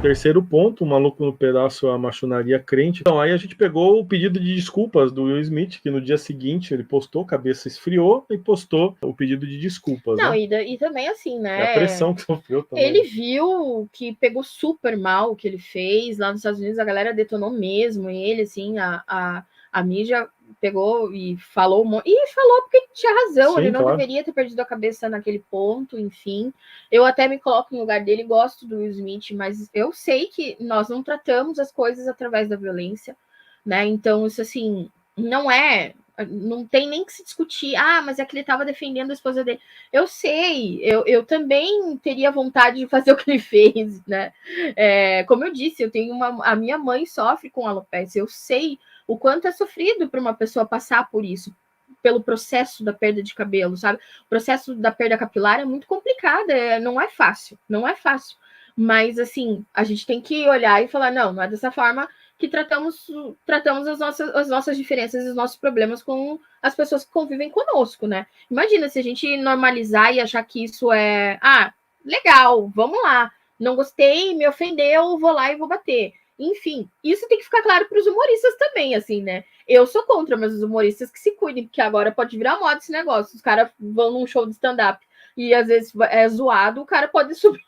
Terceiro ponto, o maluco no pedaço, a machonaria crente. Então, aí a gente pegou o pedido de desculpas do Will Smith, que no dia seguinte ele postou, cabeça esfriou, e postou o pedido de desculpas, Não, né? e também assim, E a né? pressão que sofreu também. Ele viu que pegou super mal o que ele fez. Lá nos Estados Unidos a galera detonou mesmo ele, assim, a mídia pegou e falou e falou porque tinha razão. Sim, ele não claro. deveria ter perdido a cabeça naquele ponto, enfim. Eu até me coloco no lugar dele, gosto do Will Smith, mas eu sei que nós não tratamos as coisas através da violência, né? Então, isso assim, não tem nem que se discutir. Ah, mas é que ele estava defendendo a esposa dele. Eu sei, eu também teria vontade de fazer o que ele fez, né? Como eu disse, a minha mãe sofre com alopecia. Eu sei o quanto é sofrido para uma pessoa passar por isso, pelo processo da perda de cabelo, sabe? O processo da perda capilar é muito complicado, não é fácil, não é fácil. Mas, assim, a gente tem que olhar e falar, não é dessa forma que tratamos as nossas diferenças e os nossos problemas com as pessoas que convivem conosco, né? Imagina se a gente normalizar e achar que isso é, legal, vamos lá, não gostei, me ofendeu, vou lá e vou bater. Enfim, isso tem que ficar claro para os humoristas também, assim, né? Eu sou contra, mas os humoristas que se cuidem, porque agora pode virar moda esse negócio. Os caras vão num show de stand-up e às vezes é zoado, o cara pode subir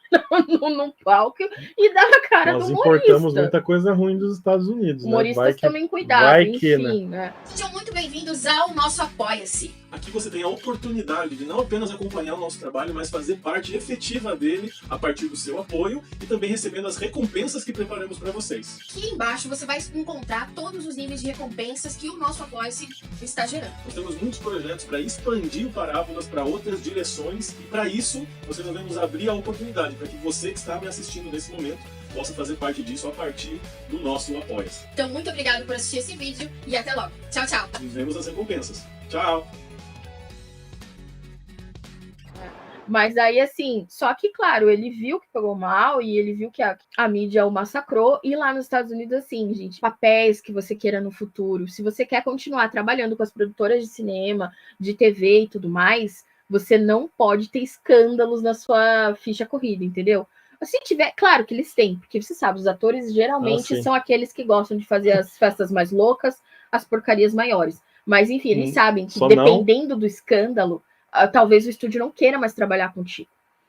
num palco e dar na cara Nós do importamos humorista. muita coisa ruim dos Estados Unidos, né? Humoristas tomem cuidado, enfim, né? Sejam muito bem-vindos ao nosso Apoia-se. Aqui você tem a oportunidade de não apenas acompanhar o nosso trabalho, mas fazer parte efetiva dele a partir do seu apoio e também recebendo as recompensas que preparamos para vocês. Aqui embaixo você vai encontrar todos os níveis de recompensas que o nosso Apoia-se está gerando. Nós temos muitos projetos para expandir o Parábolas para outras direções e para isso nós resolvemos abrir a oportunidade para que você que está me assistindo nesse momento possa fazer parte disso a partir do nosso Apoia-se. Então muito obrigado por assistir esse vídeo e até logo. Tchau, tchau. Nos vemos nas recompensas. Tchau! Mas aí, assim, só que, claro, ele viu que pegou mal e ele viu que a mídia o massacrou. E lá nos Estados Unidos, assim, gente, papéis que você queira no futuro, se você quer continuar trabalhando com as produtoras de cinema, de TV e tudo mais, você não pode ter escândalos na sua ficha corrida, entendeu? Se tiver, claro que eles têm, porque você sabe, os atores geralmente são aqueles que gostam de fazer as festas mais loucas, as porcarias maiores. Mas, enfim, eles sabem que dependendo do escândalo, talvez o estúdio não queira mais trabalhar contigo.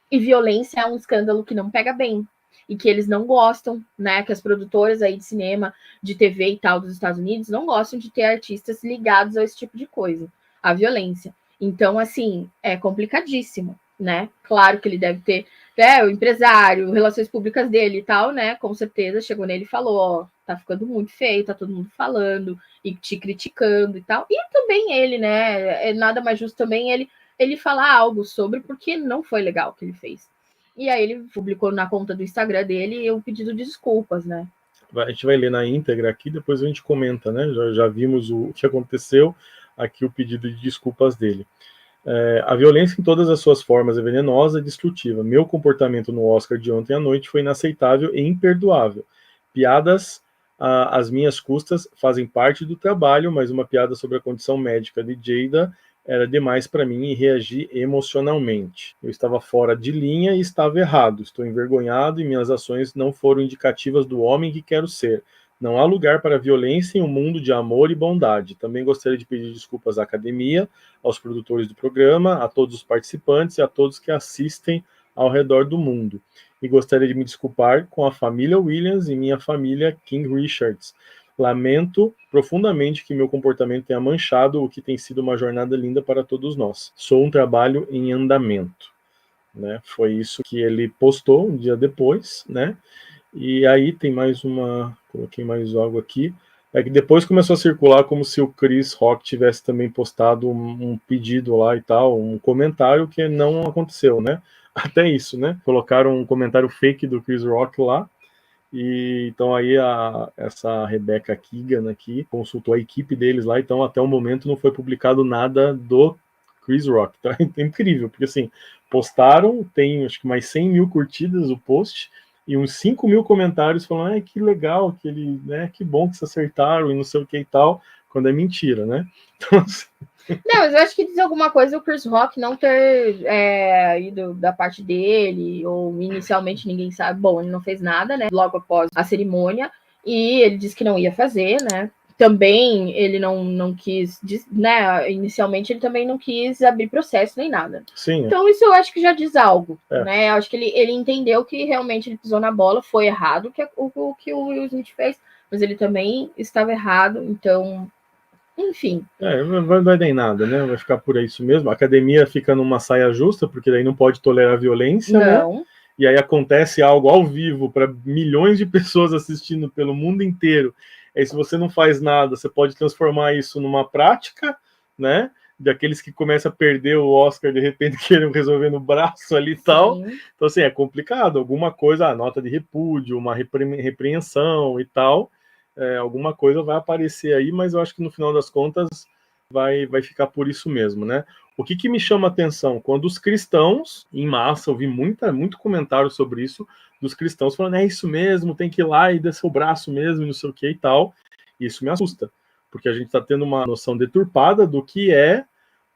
E violência é um escândalo que não pega bem. E que eles não gostam, né? Que as produtoras aí de cinema, de TV e tal dos Estados Unidos não gostam de ter artistas ligados a esse tipo de coisa, a violência. Então, assim, é complicadíssimo, né? Claro que ele deve ter, o empresário, relações públicas dele e tal, né? Com certeza chegou nele e falou, ó, tá ficando muito feio, tá todo mundo falando e te criticando e tal. E também ele, né? É nada mais justo também ele falar algo sobre, porque não foi legal o que ele fez. E aí ele publicou na conta do Instagram dele o pedido de desculpas, né? A gente vai ler na íntegra aqui, depois a gente comenta, né? Já vimos o que aconteceu, aqui o pedido de desculpas dele. A violência em todas as suas formas é venenosa e destrutiva. Meu comportamento no Oscar de ontem à noite foi inaceitável e imperdoável. Piadas às minhas custas fazem parte do trabalho, mas uma piada sobre a condição médica de Jada era demais para mim e reagi emocionalmente. Eu estava fora de linha e estava errado. Estou envergonhado e minhas ações não foram indicativas do homem que quero ser. Não há lugar para violência em um mundo de amor e bondade. Também gostaria de pedir desculpas à academia, aos produtores do programa, a todos os participantes e a todos que assistem ao redor do mundo. E gostaria de me desculpar com a família Williams e minha família King Richards. Lamento profundamente que meu comportamento tenha manchado o que tem sido uma jornada linda para todos nós. Sou um trabalho em andamento. Né? Foi isso que ele postou um dia depois, né? E aí tem mais uma, coloquei mais algo aqui, é que depois começou a circular como se o Chris Rock tivesse também postado um pedido lá e tal, um comentário que não aconteceu, né? Até isso, né? Colocaram um comentário fake do Chris Rock lá, e então aí essa Rebecca Keegan aqui consultou a equipe deles lá, então até o momento não foi publicado nada do Chris Rock, tá? É incrível, porque assim, postaram, tem acho que mais 100 mil curtidas o post, e uns 5 mil comentários falando, que legal, que ele, né, que bom que se acertaram e não sei o que e tal, quando é mentira, né? Então, assim, não, mas eu acho que diz alguma coisa o Chris Rock não ter ido da parte dele, ou inicialmente ninguém sabe. Bom, ele não fez nada, né? Logo após a cerimônia, e ele disse que não ia fazer, né? Também ele não quis, né? Inicialmente ele também não quis abrir processo nem nada. sim. Então isso eu acho que já diz algo, né? Eu acho que ele entendeu que realmente ele pisou na bola, foi errado o que o Will Smith fez, mas ele também estava errado, então... Enfim. Não vai dar em nada, né? Vai ficar por isso mesmo. A academia fica numa saia justa, porque daí não pode tolerar violência, não. Né? E aí acontece algo ao vivo para milhões de pessoas assistindo pelo mundo inteiro. Aí se você não faz nada, você pode transformar isso numa prática, né? Daqueles que começam a perder o Oscar, de repente querem resolver no braço ali e tal. Então, assim, é complicado. Alguma coisa, nota de repúdio, uma repreensão e tal. Alguma coisa vai aparecer aí, mas eu acho que no final das contas vai ficar por isso mesmo, né? O que me chama a atenção? Quando os cristãos, em massa, eu vi muito comentário sobre isso, dos cristãos falando, é isso mesmo, tem que ir lá e descer o braço mesmo, não sei o que e tal. Isso me assusta, porque a gente está tendo uma noção deturpada do que é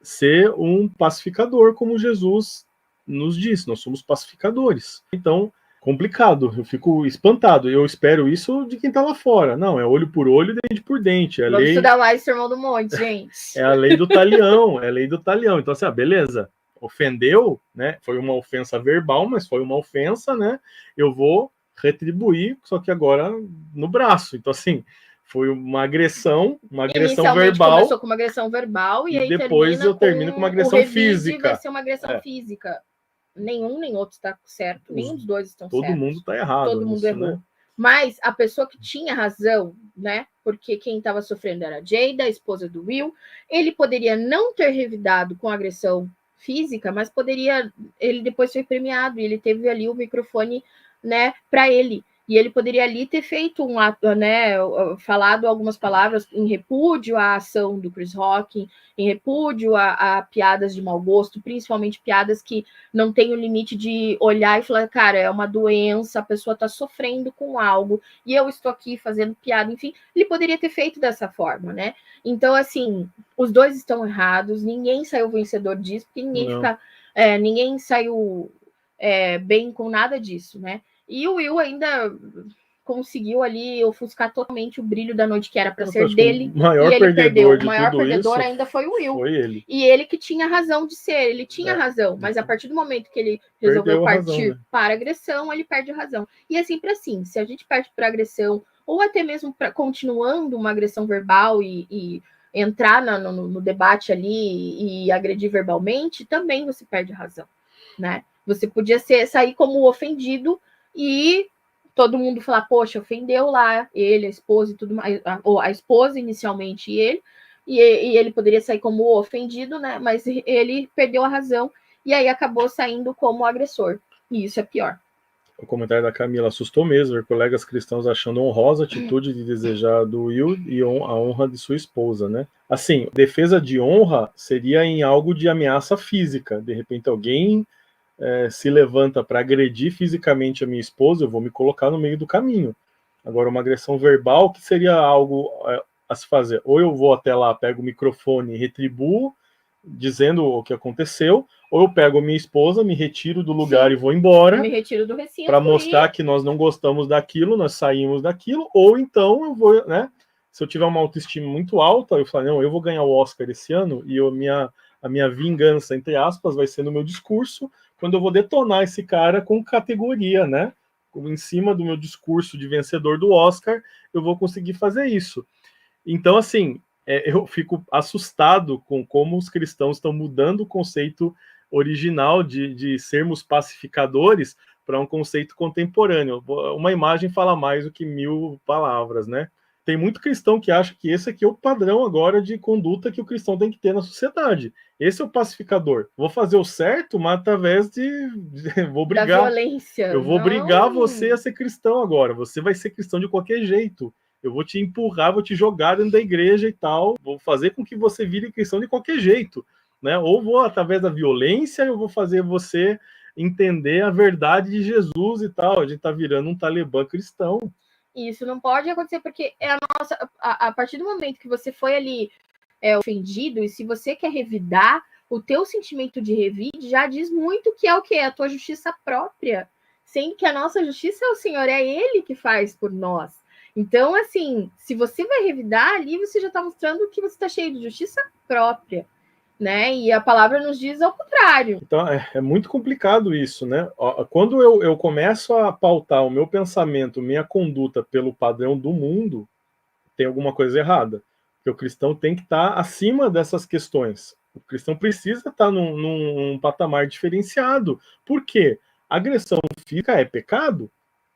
ser um pacificador, como Jesus nos disse, nós somos pacificadores. Então, complicado, eu fico espantado. Eu espero isso de quem tá lá fora. Não, é olho por olho, dente por dente. Vamos estudar mais o Sermão do Monte, gente. É a lei do talião, é a lei do talião. Então, assim, beleza, ofendeu, né? Foi uma ofensa verbal, mas foi uma ofensa, né? Eu vou retribuir, só que agora no braço. Então, assim, foi uma agressão verbal. Começou com uma agressão verbal e aí depois eu termino com uma agressão física. Vai ser uma agressão física. Nenhum nem outro está certo, nenhum dos dois estão certos. Todo mundo está errado. Todo mundo errou. Né? Mas a pessoa que tinha razão, né? Porque quem estava sofrendo era a Jada, a esposa do Will. Ele poderia não ter revidado com agressão física, mas ele depois foi premiado e ele teve ali o microfone, né, para ele. E ele poderia ali ter feito um ato, né, falado algumas palavras em repúdio à ação do Chris Rock, em repúdio a piadas de mau gosto, principalmente piadas que não tem o limite de olhar e falar, cara, é uma doença, a pessoa está sofrendo com algo, e eu estou aqui fazendo piada, enfim, ele poderia ter feito dessa forma, né? Então, assim, os dois estão errados, ninguém saiu vencedor disso, porque ninguém saiu bem com nada disso, né? E o Will ainda conseguiu ali ofuscar totalmente o brilho da noite que era para ser dele. E ele perdeu. O maior perdedor ainda foi o Will. Foi ele. E ele que tinha razão de ser, ele tinha razão. Mas a partir do momento que ele resolveu partir para agressão, ele perde a razão. E é sempre assim, se a gente parte para agressão, ou até mesmo continuando uma agressão verbal e entrar no debate ali e agredir verbalmente, também você perde a razão, né? Você podia sair como ofendido e todo mundo falar, poxa, ofendeu lá ele, a esposa e tudo mais, ou a esposa inicialmente e ele poderia sair como ofendido, né? Mas ele perdeu a razão e aí acabou saindo como agressor. E isso é pior. O comentário da Camila assustou mesmo, ver colegas cristãos achando honrosa a atitude de desejar do Will e a honra de sua esposa, né? Assim, defesa de honra seria em algo de ameaça física. De repente alguém se levanta para agredir fisicamente a minha esposa, eu vou me colocar no meio do caminho. Agora, uma agressão verbal, que seria algo a se fazer? Ou eu vou até lá, pego o microfone e retribuo, dizendo o que aconteceu, ou eu pego a minha esposa, me retiro do lugar e vou embora, me retiro do recinto para mostrar que nós não gostamos daquilo, nós saímos daquilo, ou então eu vou, né? Se eu tiver uma autoestima muito alta, eu falo, não, eu vou ganhar o Oscar esse ano, e a minha vingança, entre aspas, vai ser no meu discurso, quando eu vou detonar esse cara com categoria, né? Em cima do meu discurso de vencedor do Oscar, eu vou conseguir fazer isso. Então, assim, eu fico assustado com como os cristãos estão mudando o conceito original de sermos pacificadores para um conceito contemporâneo. Uma imagem fala mais do que 1000 palavras, né? Tem muito cristão que acha que esse aqui é o padrão agora de conduta que o cristão tem que ter na sociedade. Esse é o pacificador. Vou fazer o certo, mas através vou brigar. Da violência. Eu vou brigar você a ser cristão agora. Você vai ser cristão de qualquer jeito. Eu vou te empurrar, vou te jogar dentro da igreja e tal. Vou fazer com que você vire cristão de qualquer jeito, né? Ou vou, através da violência, eu vou fazer você entender a verdade de Jesus e tal. A gente tá virando um talibã cristão. Isso não pode acontecer, porque é a partir do momento que você foi ali ofendido, e se você quer revidar, o teu sentimento de revide já diz muito que é o quê? A tua justiça própria. Sendo que a nossa justiça é o Senhor, é Ele que faz por nós. Então, assim, se você vai revidar ali, você já está mostrando que você está cheio de justiça própria, né? E a palavra nos diz ao contrário. Então, é muito complicado isso, né? Quando eu começo a pautar o meu pensamento, minha conduta pelo padrão do mundo, tem alguma coisa errada. Porque o cristão tem que estar acima dessas questões. O cristão precisa estar num patamar diferenciado. Por quê? Agressão física é pecado?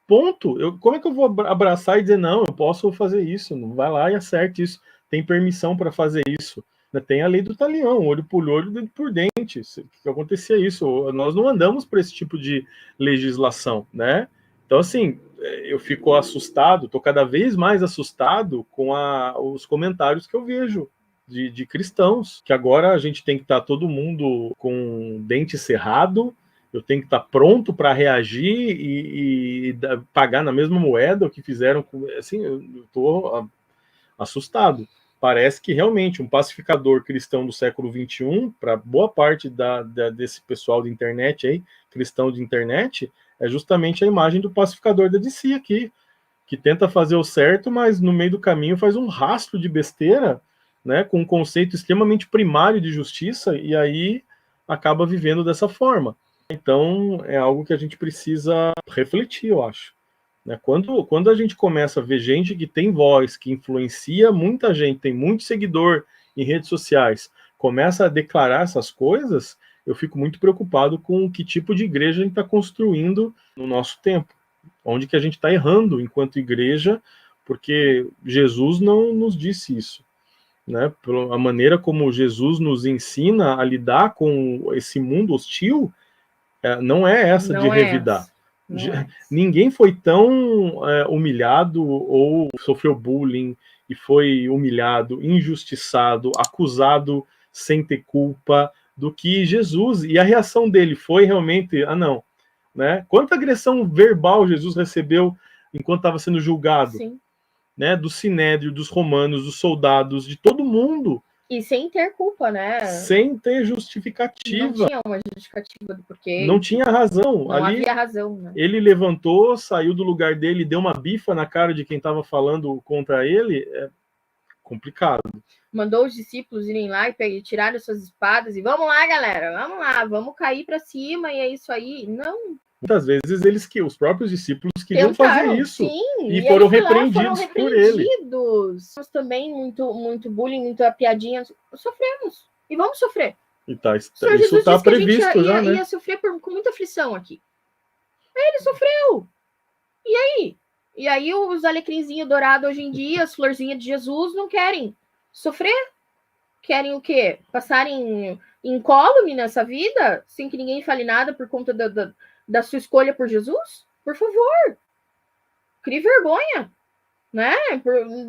Ponto. Como é que eu vou abraçar e dizer, não, eu posso fazer isso, não vai lá e acerte isso, tem permissão para fazer isso. Tem a lei do talião, olho por olho, dente por dente. Que acontecia isso. Nós não andamos por esse tipo de legislação, né? Então, assim, eu fico assustado, estou cada vez mais assustado com os comentários que eu vejo de cristãos, que agora a gente tem que estar todo mundo com dente cerrado, eu tenho que estar pronto para reagir e pagar na mesma moeda o que fizeram. Assim, eu estou assustado. Parece que realmente um pacificador cristão do século XXI, para boa parte desse pessoal de internet aí, cristão de internet, é justamente a imagem do pacificador da DC aqui, que tenta fazer o certo, mas no meio do caminho faz um rastro de besteira, né, com um conceito extremamente primário de justiça, e aí acaba vivendo dessa forma. Então, é algo que a gente precisa refletir, eu acho. Quando a gente começa a ver gente que tem voz, que influencia muita gente, tem muito seguidor em redes sociais, começa a declarar essas coisas, eu fico muito preocupado com que tipo de igreja a gente está construindo no nosso tempo. Onde que a gente está errando enquanto igreja, porque Jesus não nos disse isso. Né? A maneira como Jesus nos ensina a lidar com esse mundo hostil, não é essa de revidar. Ninguém foi tão humilhado ou sofreu bullying e foi humilhado, injustiçado, acusado sem ter culpa do que Jesus. E a reação dele foi realmente, não. Né? Quanta agressão verbal Jesus recebeu enquanto estava sendo julgado? Sim. Né? Do sinédrio, dos romanos, dos soldados, de todo mundo. E sem ter culpa, né? Sem ter justificativa. Não tinha uma justificativa do porquê. Não tinha razão. Não havia razão, né? Ele levantou, saiu do lugar dele, deu uma bifa na cara de quem estava falando contra ele. É complicado. Mandou os discípulos irem lá e tirarem suas espadas e vamos lá, galera, vamos lá, vamos cair para cima e é isso aí. Não. Muitas vezes os próprios discípulos queriam fazer isso. Sim, e foram repreendidos por ele. Nós também muito bullying, muita piadinha, sofremos e vamos sofrer. E isso está previsto já, né? Ia sofrer com muita aflição aqui. Ele sofreu. E aí? E aí os alecrinzinhos dourados hoje em dia, as florzinhas de Jesus, não querem sofrer? Querem o quê? Passarem incólume nessa vida, sem que ninguém fale nada por conta da sua escolha por Jesus? Por favor. Crie vergonha. Né?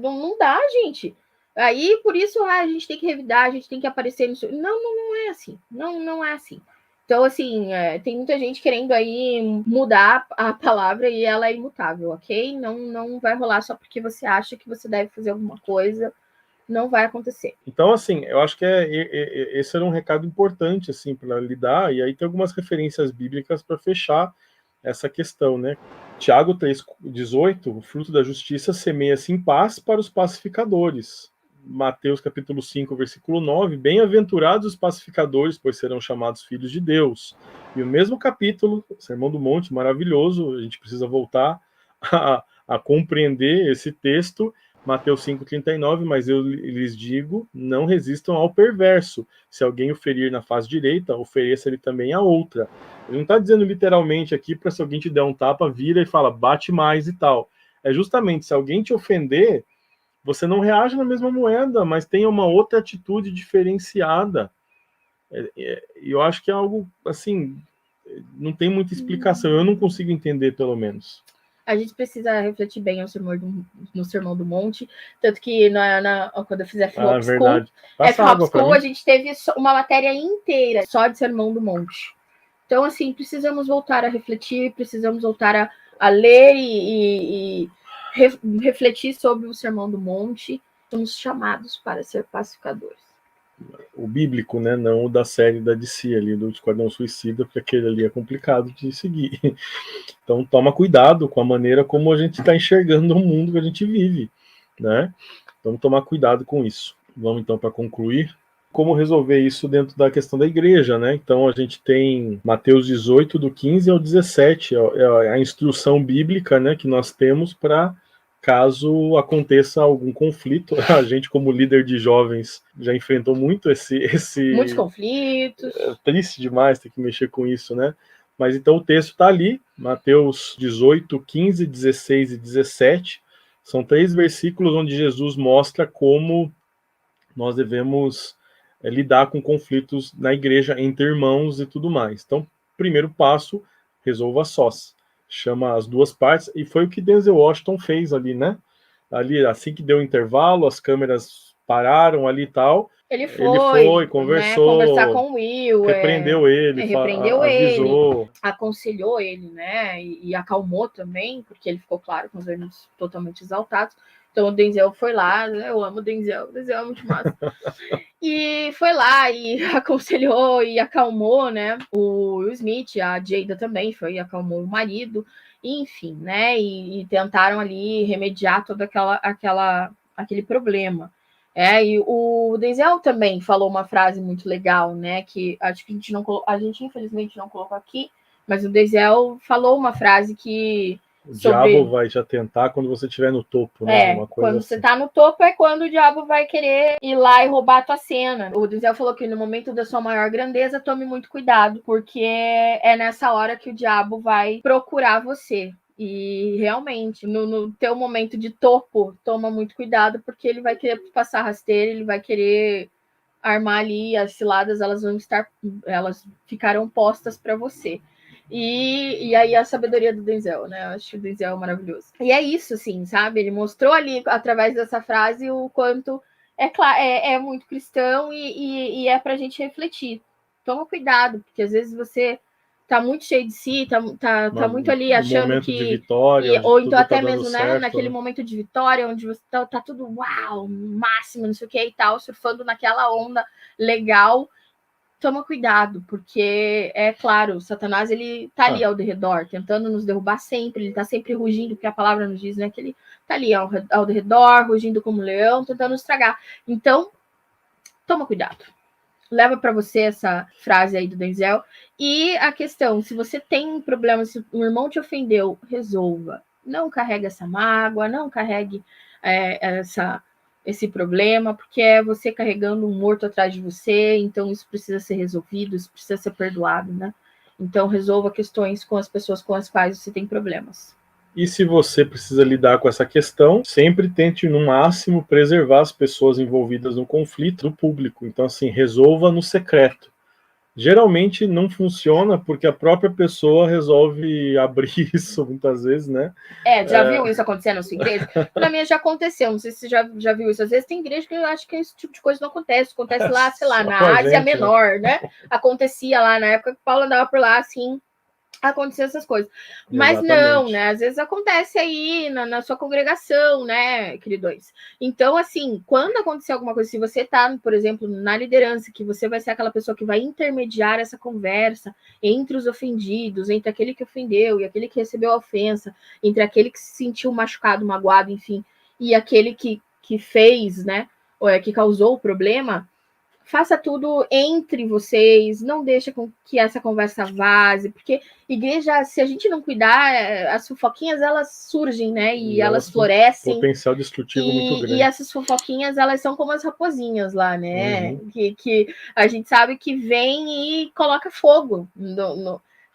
Não dá, gente. Aí, por isso, a gente tem que revidar, a gente tem que aparecer nisso. Não é assim. Não é assim. Então, assim, tem muita gente querendo aí mudar a palavra e ela é imutável, ok? Não vai rolar só porque você acha que você deve fazer alguma coisa. Não vai acontecer. Então, assim, eu acho que esse era um recado importante, assim, para lidar, e aí tem algumas referências bíblicas para fechar essa questão, né? Tiago 3,18, o fruto da justiça semeia-se em paz para os pacificadores. Mateus capítulo 5, versículo 9, bem-aventurados os pacificadores, pois serão chamados filhos de Deus. E o mesmo capítulo, Sermão do Monte, maravilhoso, a gente precisa voltar a compreender esse texto, Mateus 5,39, mas eu lhes digo, não resistam ao perverso. Se alguém o ferir na face direita, ofereça-lhe também a outra. Ele não está dizendo literalmente aqui para se alguém te der um tapa, vira e fala, bate mais e tal. É justamente, se alguém te ofender, você não reage na mesma moeda, mas tenha uma outra atitude diferenciada. E eu acho que é algo, assim, não tem muita explicação. Eu não consigo entender, pelo menos. A gente precisa refletir bem no Sermão do Monte, tanto que quando eu fizer F-Hop School, a gente teve uma matéria inteira só de Sermão do Monte. Então, assim, precisamos voltar a refletir, precisamos voltar a ler e refletir sobre o Sermão do Monte. Somos chamados para ser pacificadores. O bíblico, né? Não o da série da DC ali, do Esquadrão Suicida, porque aquele ali é complicado de seguir. Então toma cuidado com a maneira como a gente está enxergando o mundo que a gente vive, né? Vamos tomar cuidado com isso. Vamos então para concluir. Como resolver isso dentro da questão da igreja, né? Então a gente tem Mateus 18, do 15 ao 17, é a instrução bíblica, né, que nós temos para caso aconteça algum conflito. A gente, como líder de jovens, já enfrentou muito Muitos conflitos. É triste demais ter que mexer com isso, né? Mas então o texto está ali, Mateus 18, 15, 16 e 17. São 3 versículos onde Jesus mostra como nós devemos lidar com conflitos na igreja entre irmãos e tudo mais. Então, primeiro passo, resolva sós. Chama as duas partes, e foi o que Denzel Washington fez ali, né? Ali, assim que deu o intervalo, as câmeras pararam ali e tal. Ele foi conversou, né, conversar com o Will, repreendeu ele, avisou. Aconselhou ele, né? E acalmou também, porque ele ficou, claro, com os ânimos totalmente exaltados. Então o Denzel foi lá, né? Eu amo o Denzel é muito massa. E foi lá e aconselhou e acalmou, né? O Will Smith, a Jada também foi e acalmou o marido, enfim, né? E tentaram ali remediar todo aquele problema. E o Denzel também falou uma frase muito legal, né? Que acho que a gente infelizmente não colocou aqui, mas o Denzel falou uma frase que o diabo vai te atentar quando você estiver no topo, né? Uma coisa quando assim. Você está no topo é quando o diabo vai querer ir lá e roubar a tua cena. O Denzel falou que no momento da sua maior grandeza, tome muito cuidado, porque é nessa hora que o diabo vai procurar você. E realmente, no teu momento de topo, toma muito cuidado, porque ele vai querer passar rasteira, ele vai querer armar ali, as ciladas, elas ficarão postas para você. E aí a sabedoria do Denzel, né? Eu acho que o Denzel é maravilhoso. E é isso, assim, sabe? Ele mostrou ali, através dessa frase, o quanto é muito cristão e é pra gente refletir. Toma cuidado, porque às vezes você tá muito cheio de si, tá muito ali achando que... de vitória, ou então até tá mesmo, certo, naquele momento de vitória, onde você tá tudo uau, máximo, não sei o que e tal, surfando naquela onda legal. Toma cuidado, porque é claro, Satanás, ele tá ali ao redor, tentando nos derrubar sempre, ele tá sempre rugindo, porque a palavra nos diz, né, que ele tá ali ao redor, rugindo como um leão, tentando nos estragar. Então, toma cuidado. Leva para você essa frase aí do Denzel. E a questão, se você tem um problema, se um irmão te ofendeu, resolva. Não carregue essa mágoa, não carregue esse problema, porque é você carregando um morto atrás de você, então isso precisa ser resolvido, isso precisa ser perdoado, né? Então resolva questões com as pessoas com as quais você tem problemas. E se você precisa lidar com essa questão, sempre tente, no máximo, preservar as pessoas envolvidas no conflito do público. Então, assim, resolva no secreto. Geralmente não funciona porque a própria pessoa resolve abrir isso muitas vezes, né? Já viu isso acontecer na sua igreja? Na minha já aconteceu, não sei se você já viu isso. Às vezes tem igreja que eu acho que esse tipo de coisa não acontece. Acontece lá, sei lá, na Ásia Menor, né? Acontecia lá na época que o Paulo andava por lá, assim, acontecer essas coisas. Mas exatamente. Não, né? Às vezes acontece aí na sua congregação, né, queridões? Então, assim, quando acontecer alguma coisa, se você tá, por exemplo, na liderança, que você vai ser aquela pessoa que vai intermediar essa conversa entre os ofendidos, entre aquele que ofendeu e aquele que recebeu a ofensa, entre aquele que se sentiu machucado, magoado, enfim, e aquele que fez, né, que causou o problema, faça tudo entre vocês, não deixa com que essa conversa vaze, porque igreja, se a gente não cuidar, as fofoquinhas, elas surgem, né, e elas florescem. Potencial destrutivo muito grande. E essas fofoquinhas, elas são como as raposinhas lá, né, que a gente sabe que vem e coloca fogo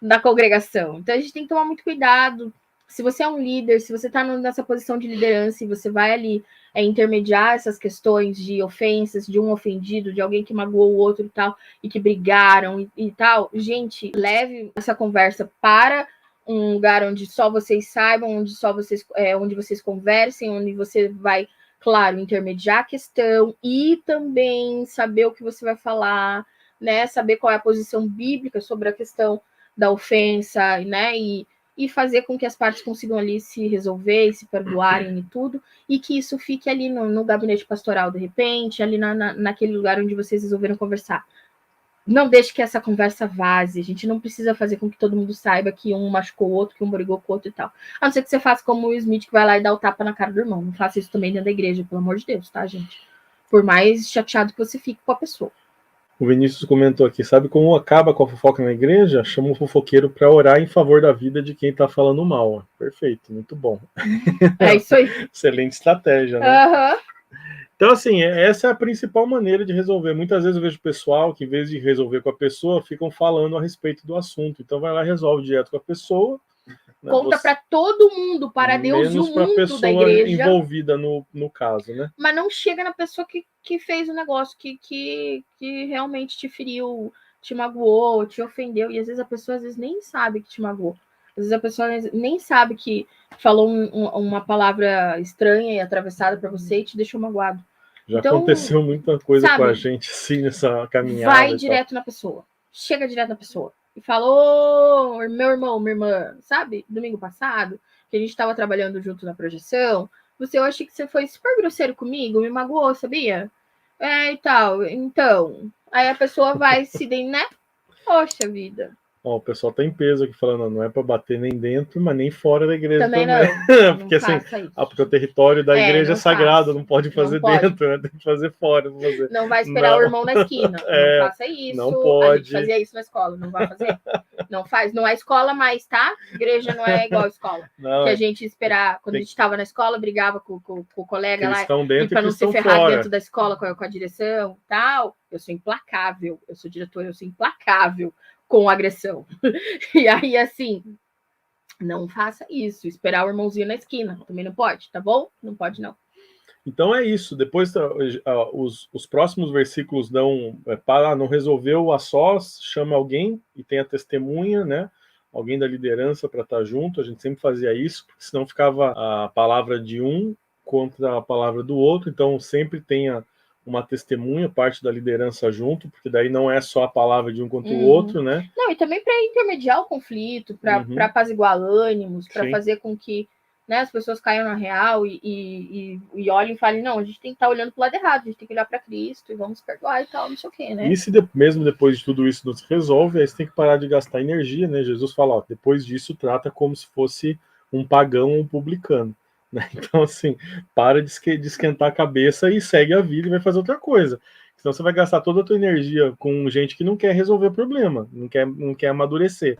na congregação. Então a gente tem que tomar muito cuidado. Se você é um líder, se você está nessa posição de liderança e você vai ali intermediar essas questões de ofensas, de um ofendido, de alguém que magoou o outro e tal, e que brigaram e tal, gente, leve essa conversa para um lugar onde só vocês saibam, onde vocês conversem, onde você vai, claro, intermediar a questão e também saber o que você vai falar, né? Saber qual é a posição bíblica sobre a questão da ofensa, né? e fazer com que as partes consigam ali se resolver e se perdoarem e tudo, e que isso fique ali no gabinete pastoral, de repente, ali naquele lugar onde vocês resolveram conversar. Não deixe que essa conversa vaze. A gente não precisa fazer com que todo mundo saiba que um machucou o outro, que um brigou com o outro e tal. A não ser que você faça como o Smith, que vai lá e dá o tapa na cara do irmão. Não faça isso também dentro da igreja, pelo amor de Deus, tá, gente? Por mais chateado que você fique com a pessoa. O Vinícius comentou aqui, sabe como acaba com a fofoca na igreja? Chama um fofoqueiro para orar em favor da vida de quem tá falando mal. Perfeito, muito bom. É isso aí. Excelente estratégia, né? Uhum. Então, assim, essa é a principal maneira de resolver. Muitas vezes eu vejo pessoal que, em vez de resolver com a pessoa, ficam falando a respeito do assunto. Então, vai lá e resolve direto com a pessoa. Né? Conta para todo mundo, para Deus e o mundo pessoa da igreja. Envolvida no caso, né? Mas não chega na pessoa que fez o negócio, que realmente te feriu, te magoou, te ofendeu. E às vezes a pessoa nem sabe que te magoou. Às vezes a pessoa nem sabe que falou uma palavra estranha e atravessada para você e te deixou magoado. Já então, aconteceu muita coisa, sabe, com a gente, sim, nessa caminhada. Vai direto na pessoa. Chega direto na pessoa. E falou, meu irmão, minha irmã, sabe? Domingo passado, que a gente estava trabalhando junto na projeção, eu achei que você foi super grosseiro comigo, me magoou, sabia? E tal. Então, aí a pessoa vai se, né? Poxa vida. Ó, o pessoal tá em peso aqui falando, não é para bater nem dentro, mas nem fora da igreja também. Não. Porque assim, porque o território da igreja é sagrado, não pode fazer dentro, né? Tem que fazer fora. Não vai esperar o irmão na esquina. Não faça isso. Não pode. A gente fazia isso na escola, não vai fazer. Não faz. Não é escola mais, tá? Igreja não é igual escola. Não, que a gente esperar, quando a gente estava na escola, brigava com o colega lá. Dentro para não ser ferrado fora. dentro da escola com a direção e tal. Eu sou implacável. Eu sou diretora, eu sou implacável com agressão. E aí, assim, não faça isso. Esperar o irmãozinho na esquina. Também não pode, tá bom? Não pode, não. Então é isso. Depois os próximos versículos dão para não resolveu a sós, chama alguém e tem a testemunha, né? Alguém da liderança para estar junto. A gente sempre fazia isso, porque senão ficava a palavra de um contra a palavra do outro. Então sempre tenha uma testemunha, parte da liderança junto, porque daí não é só a palavra de um contra o outro, né? Não, e também para intermediar o conflito, para apaziguar ânimos, para fazer com que, né, as pessoas caiam na real e olhem e falem, não, a gente tem que estar olhando para o lado errado, a gente tem que olhar para Cristo e vamos perdoar e tal, não sei o quê, né? E se mesmo depois de tudo isso não se resolve, aí você tem que parar de gastar energia, né? Jesus fala, ó, depois disso trata como se fosse um pagão ou um publicano. Né? Então, assim, para de esquentar a cabeça e segue a vida e vai fazer outra coisa. Senão você vai gastar toda a tua energia com gente que não quer resolver o problema, não quer amadurecer.